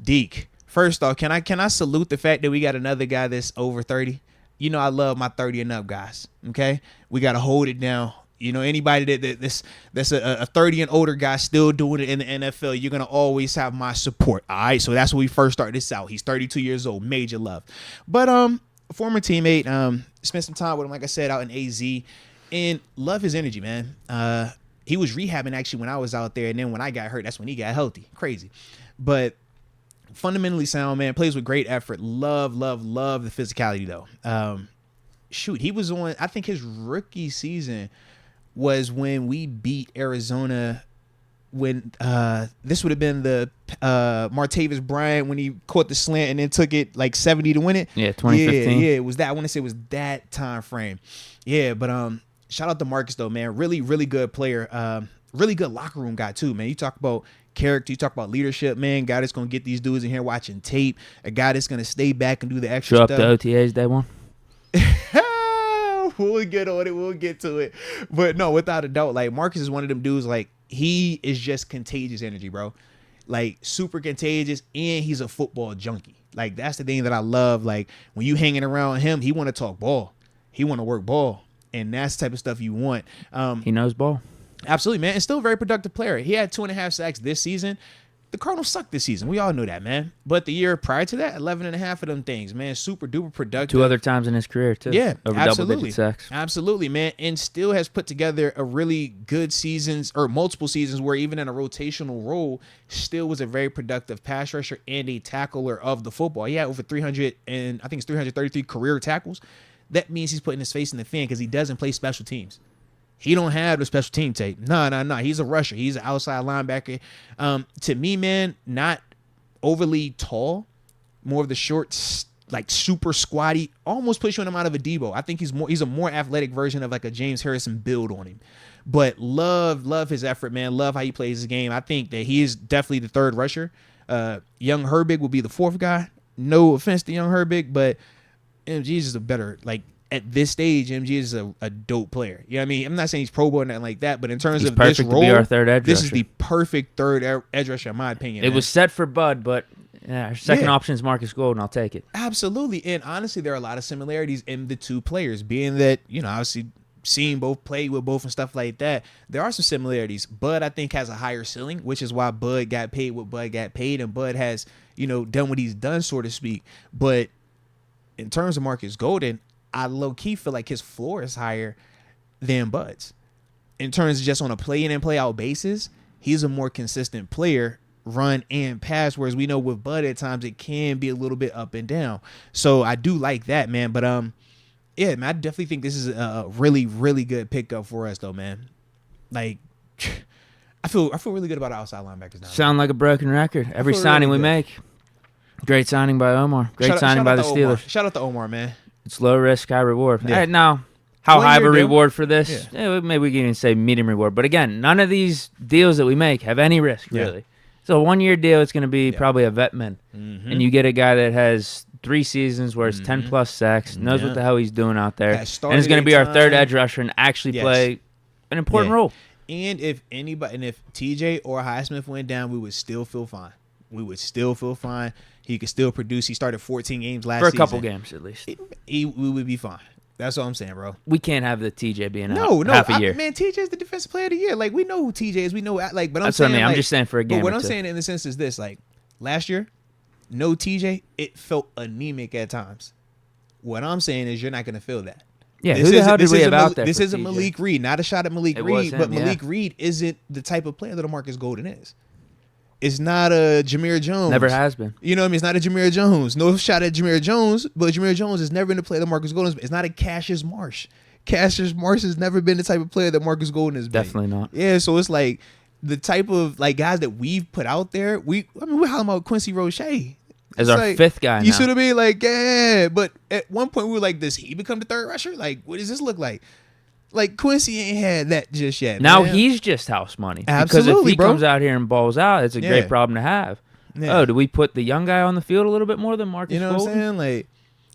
Deke. First off, can I salute the fact that we got another guy that's over 30? You know I love my 30 and up guys. Okay, we gotta hold it down. You know, anybody that's a 30 and older guy still doing it in the NFL, you're gonna always have my support. All right, so that's when we first started this out. He's 32 years old, major love. But former teammate, spent some time with him, like I said, out in AZ, and love his energy, man. He was rehabbing actually when I was out there, and then when I got hurt, that's when he got healthy. Crazy, but fundamentally sound, man. Plays with great effort. Love the physicality though. He was on. I think his rookie season was when we beat Arizona. When this would have been the Martavis Bryant when he caught the slant and then took it like 70 to win it. Yeah, 2015. Yeah, it was that. I want to say it was that time frame. Yeah, but shout out to Markus though, man. Really good player. Really good locker room guy too, man. You talk about character, you talk about leadership, man. Guy that's gonna get these dudes in here watching tape. A guy that's gonna stay back and do the extra stuff. Show up to OTAs day one. We'll get on it. We'll get to it. But no, without a doubt, like Markus is one of them dudes. Like he is just contagious energy, bro. Like super contagious, and he's a football junkie. Like that's the thing that I love. Like when you hanging around him, he want to talk ball. He want to work ball, and that's the type of stuff you want. He knows ball. Absolutely, man. And still a very productive player. He had 2.5 sacks this season. The Cardinals sucked this season. We all know that, man. But the year prior to that, 11.5 of them things, man. Super duper productive. 2 other times in his career, too. Yeah, over absolutely. double-digit sacks. Absolutely, man. And still has put together a really good seasons or multiple seasons where even in a rotational role, still was a very productive pass rusher and a tackler of the football. He had over 300 and I think it's 333 career tackles. That means he's putting his face in the fan because he doesn't play special teams. He don't have the special team tape. No. He's a rusher. He's an outside linebacker. To me, man, not overly tall, more of the short, like super squatty, almost pushing him out of a Debo. I think he's a more athletic version of like a James Harrison build on him. But love his effort, man. Love how he plays his game. I think that he is definitely the third rusher. Young Herbig will be the fourth guy. No offense to Young Herbig, but MG is a better, like, at this stage, MG is a dope player. You know what I mean? I'm not saying he's Pro Bowl or nothing like that, but in terms of this role, to be our third edge this rusher. is the perfect third edge rusher, in my opinion. It was set for Bud, but our second option is Marcus Golden. I'll take it. Absolutely. And honestly, there are a lot of similarities in the two players, being that, you know, obviously seeing both, play with both and stuff like that. There are some similarities. Bud, I think, has a higher ceiling, which is why Bud got paid what Bud got paid, and Bud has, you know, done what he's done, so to speak. But in terms of Marcus Golden, I low-key feel like his floor is higher than Bud's. In terms of just on a play-in and play-out basis, he's a more consistent player, run and pass, whereas we know with Bud at times it can be a little bit up and down. So I do like that, man. But, yeah, man, I definitely think this is a really, really good pickup for us, though, man. Like, I feel really good about our outside linebackers now. Sound like a broken record. Every signing we make. Great signing by Omar. Great signing by the Steelers. Shout out to Omar, man. It's low risk, high reward. Yeah. Now, how high of a reward for this? Yeah. Yeah, maybe we can even say medium reward. But again, none of these deals that we make have any risk, really. So a 1-year deal, it's going to be probably a vet man. Mm-hmm. And you get a guy that has 3 seasons where it's 10-plus sacks, knows what the hell he's doing out there, and is going to be our third edge rusher and actually play an important role. And if TJ or Highsmith went down, we would still feel fine. He could still produce. He started 14 games last season. For a couple games, at least. We would be fine. That's all I'm saying, bro. We can't have the TJ being out half a year. Man, TJ is the defensive player of the year. Like, we know who TJ is. We know, like, but I'm That's saying, what I mean. like, I'm just saying for a game. But what I'm saying in the sense is this, like, last year, no TJ, it felt anemic at times. What I'm saying is you're not going to feel that. Yeah, who the hell did we have out there? This isn't Malik Reed. Not a shot at Malik Reed, but Malik yeah. Reed isn't the type of player that a Marcus Golden is. It's not a Jameer Jones. Never has been. You know what I mean? It's not a Jameer Jones. No shot at Jameer Jones, but Jameer Jones has never been the player that Marcus Golden is. It's not a Cassius Marsh. Cassius Marsh has never been the type of player that Marcus Golden has been. Definitely not. Yeah, so it's like the type of like guys that we've put out there. We're talking about Quincy Roche as our like, 5th guy. You see what I mean? Like, yeah. But at one point we were like, does he become the third rusher? Like, what does this look like? Like, Quincy ain't had that just yet. Now man. He's just house money. Absolutely, because if he bro. comes out here and balls out, it's a great problem to have. Yeah. Oh, do we put the young guy on the field a little bit more than Marcus You know Golden? what I'm saying?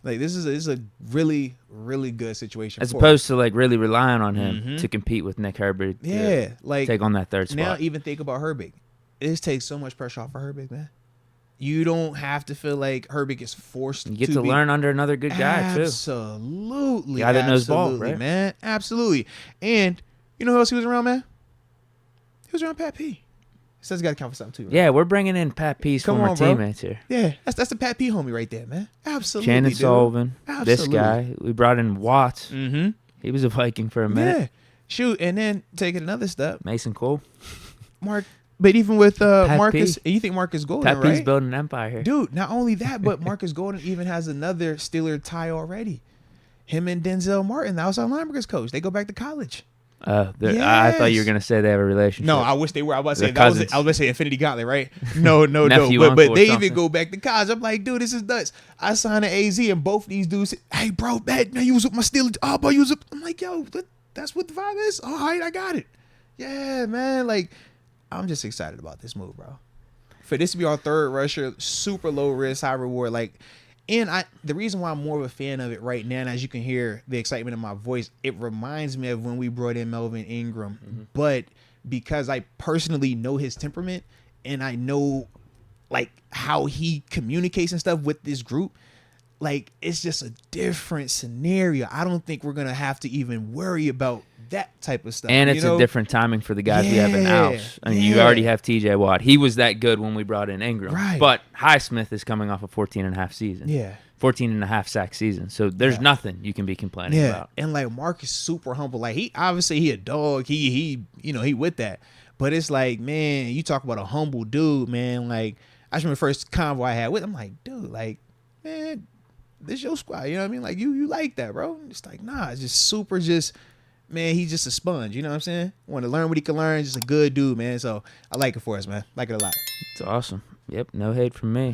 Like this is a really, really good situation. As opposed to like really relying on him to compete with Nick Herbig. Yeah, like take on that third spot. Now even think about Herbig. It just takes so much pressure off of Herbig, man. You don't have to feel like Herbig is forced. You get to learn under another good guy too. Absolutely, guy that knows ball, right? Man. Absolutely. And you know who else he was around, man? He was around Pat P. So it's got to count for something too. Man. Yeah, we're bringing in Pat P's former teammates here. Yeah, that's the Pat P homie right there, man. Absolutely, Shannon dude. Sullivan. Absolutely. This guy. We brought in Watts. Mm-hmm. He was a Viking for a minute. Yeah. Shoot, and then take it another step. Mason Cole. But even with Marcus, P. you think Marcus Golden, Pat P's right? building an empire here. Dude, not only that, but Marcus Golden even has another Steeler tie already. Him and Denzel Martin, the outside linebackers coach. They go back to college. I thought you were gonna say they have a relationship. No, I wish they were. I was about to say I was about to say Infinity Gauntlet, right? No. Nephew, But they something. even go back to college. I'm like, dude, this is nuts. I signed an AZ, and both these dudes said, hey, bro, man, you was with my Steelers. Oh, bro, you was with. I'm like, yo, that's what the vibe is. All right, I got it. Yeah, man. Like, I'm just excited about this move, bro. For this to be our third rusher, super low risk, high reward. Like, and the reason why I'm more of a fan of it right now, and as you can hear the excitement in my voice, it reminds me of when we brought in Melvin Ingram. Mm-hmm. But because I personally know his temperament and I know like how he communicates and stuff with this group, like it's just a different scenario. I don't think we're gonna have to even worry about that type of stuff. And it's a different timing for the guys we have in the house. I mean, you already have TJ Watt. He was that good when we brought in Ingram. Right. But Highsmith is coming off a 14.5 season. Yeah. 14.5 sack season. So there's nothing you can be complaining about. And like Marcus super humble. Like he obviously he a dog. He he with that. But it's like, man, you talk about a humble dude, man. Like I remember the first convo I had with him, I'm like, dude, like, man, this your squad. You know what I mean? Like you like that, bro. It's like, nah, it's just super man, he's just a sponge. You know what I'm saying? Want to learn what he can learn. Just a good dude, man. So I like it for us, man. Like it a lot. It's awesome. Yep. No hate from me.